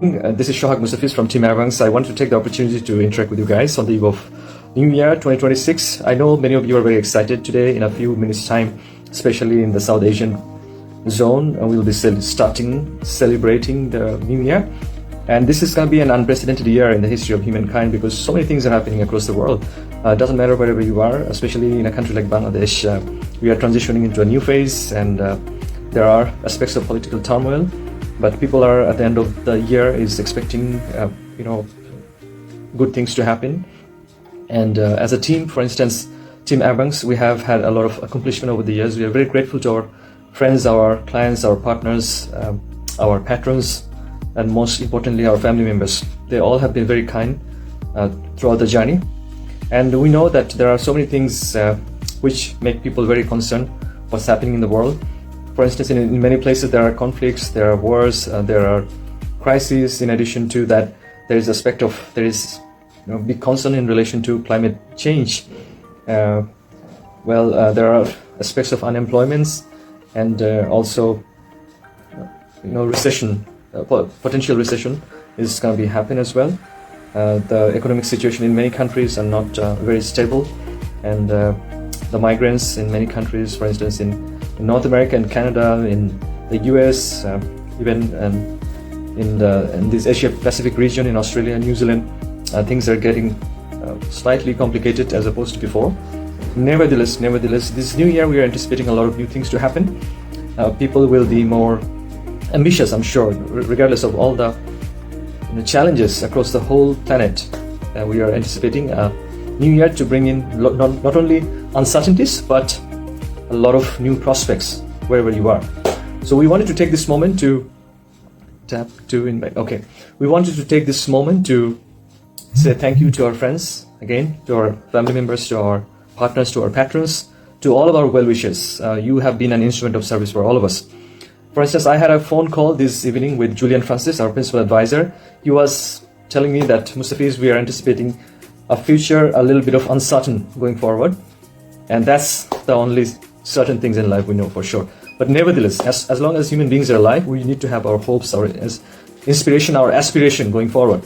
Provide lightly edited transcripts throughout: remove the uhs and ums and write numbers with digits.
This is Shohak Musafis from Team Abunx. I want to take the opportunity to interact with you guys on the eve of New Year 2026. I know many of you are very excited today. In a few minutes time, especially in the South Asian zone, we will be celebrating the New Year. And this is going to be an unprecedented year in the history of humankind because so many things are happening across the world. It doesn't matter wherever you are, especially in a country like Bangladesh. We are transitioning into a new phase, and there are aspects of political turmoil. But people are, at the end of the year, is expecting, good things to happen. And as a team, for instance, Team Abunx, we have had a lot of accomplishment over the years. We are very grateful to our friends, our clients, our partners, our patrons, and most importantly, our family members. They all have been very kind throughout the journey. And we know that there are so many things which make people very concerned what's happening in the world. For instance, in many places there are conflicts, there are wars, there are crises. In addition to that, there is big concern in relation to climate change. There are aspects of unemployment and also, recession. Potential recession is going to be happen as well. The economic situation in many countries are not very stable, and the migrants in many countries, for instance, in North America and Canada, in the US, even in this Asia Pacific region, in Australia and New Zealand, things are getting slightly complicated as opposed to before. Nevertheless, this new year we are anticipating a lot of new things to happen. People will be more ambitious, I'm sure, regardless of all the challenges across the whole planet. We are anticipating a new year to bring in not only uncertainties, but a lot of new prospects wherever you are. So we wanted to take this moment to We wanted to take this moment to say thank you to our friends, again, to our family members, to our partners, to our patrons, to all of our well-wishers. You have been an instrument of service for all of us. For instance, I had a phone call this evening with Julian Francis, our principal advisor. He was telling me that, Mustafiz, we are anticipating a future a little bit of uncertain going forward. And that's the only certain things in life we know for sure. But nevertheless, as long as human beings are alive, we need to have our hopes, our inspiration, our aspiration going forward.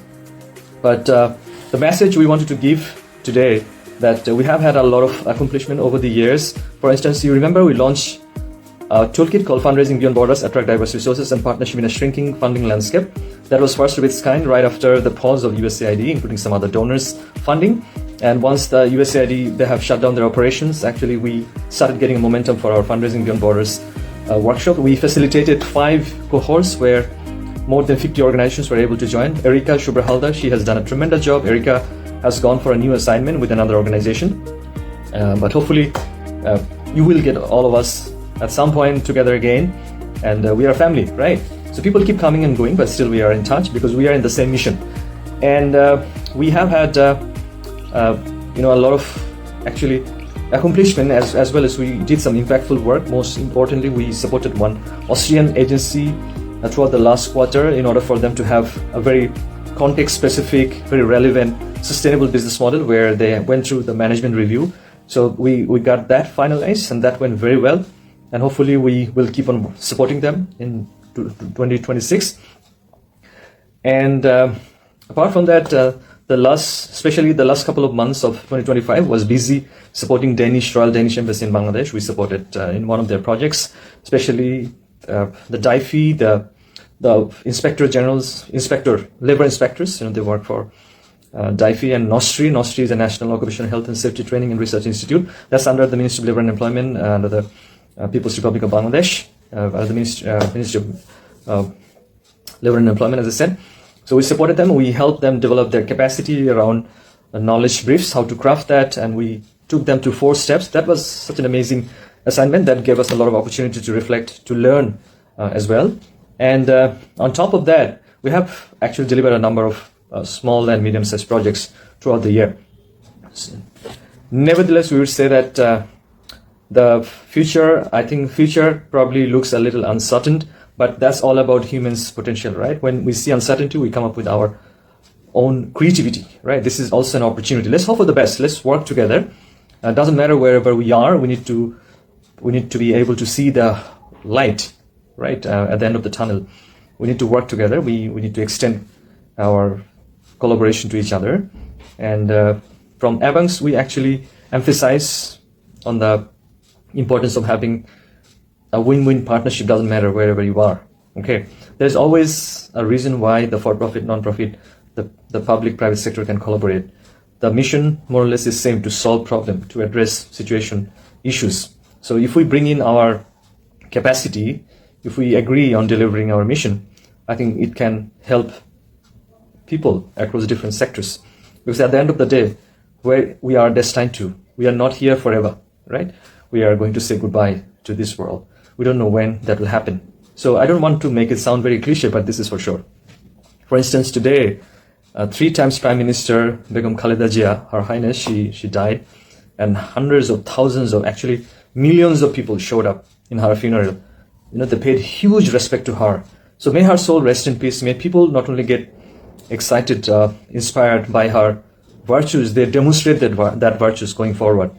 But the message we wanted to give today, that we have had a lot of accomplishment over the years. For instance, you remember we launched a toolkit called Fundraising Beyond Borders, Attract Diverse Resources and Partnership in a Shrinking Funding Landscape. That was first of its kind right after the pause of USAID, including some other donors' funding. And once the USAID, they have shut down their operations, actually we started getting a momentum for our Fundraising Beyond Borders workshop. We facilitated 5 cohorts where more than 50 organizations were able to join. Erika Shubrahalda, she has done a tremendous job. Erika has gone for a new assignment with another organization. But hopefully you will get all of us at some point together again, and we are family, right? So people keep coming and going, but still we are in touch because we are in the same mission. And we have had a lot of actually accomplishment as well as we did some impactful work. Most importantly, we supported one Austrian agency throughout the last quarter in order for them to have a very context-specific, very relevant, sustainable business model where they went through the management review. So we got that finalized, and that went very well. And hopefully we will keep on supporting them in 2026. And apart from that, especially the last couple of months of 2025 was busy supporting Royal Danish Embassy in Bangladesh. We supported in one of their projects, especially the DIFE, the labor inspectors. They work for DIFE and NOSTRI. NOSTRI is the National Occupational Health and Safety Training and Research Institute. That's under the Ministry of Labor and Employment, under the People's Republic of Bangladesh, the Ministry of Labor and Employment, as I said. So we supported them. We helped them develop their capacity around knowledge briefs, how to craft that, and we took them through 4 steps. That was such an amazing assignment that gave us a lot of opportunity to reflect, to learn as well. And on top of that, we have actually delivered a number of small and medium-sized projects throughout the year. Nevertheless, we would say that the future probably looks a little uncertain, but that's all about humans' potential, right? When we see uncertainty, we come up with our own creativity, right? This is also an opportunity. Let's hope for the best. Let's work together. Doesn't matter wherever we are. We need to be able to see the light, right, at the end of the tunnel. We need to work together. We need to extend our collaboration to each other. And from Abunx, we actually emphasize on the importance of having a win-win partnership. Doesn't matter wherever you are. Okay, there's always a reason why the for-profit, non-profit, the public-private sector can collaborate. The mission, more or less, is same: to solve problem, to address situation, issues. So if we bring in our capacity, if we agree on delivering our mission, I think it can help people across different sectors. Because at the end of the day, where we are destined to, we are not here forever, right? We are going to say goodbye to this world. We don't know when that will happen. So I don't want to make it sound very cliche, but this is for sure. For instance, today, 3 times Prime Minister Begum Khaleda Jia, Her Highness, she died, and hundreds of thousands of, actually millions of people showed up in her funeral. They paid huge respect to her. So may her soul rest in peace. May people not only get excited, inspired by her virtues, they demonstrate that virtues going forward.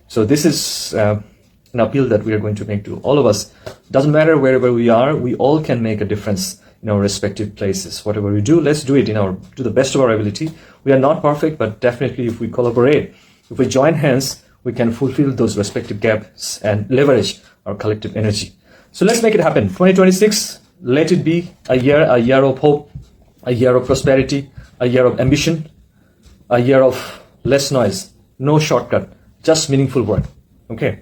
So this is an appeal that we are going to make to all of us. Doesn't matter wherever we are, we all can make a difference in our respective places. Whatever we do, let's do it to the best of our ability. We are not perfect, but definitely if we collaborate, if we join hands, we can fulfill those respective gaps and leverage our collective energy. So let's make it happen. 2026, let it be a year of hope, a year of prosperity, a year of ambition, a year of less noise, no shortcut, just meaningful work. Okay?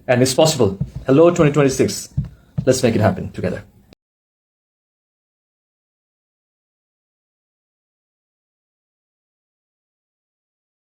And it's possible. Hello, 2026. Let's make it happen together.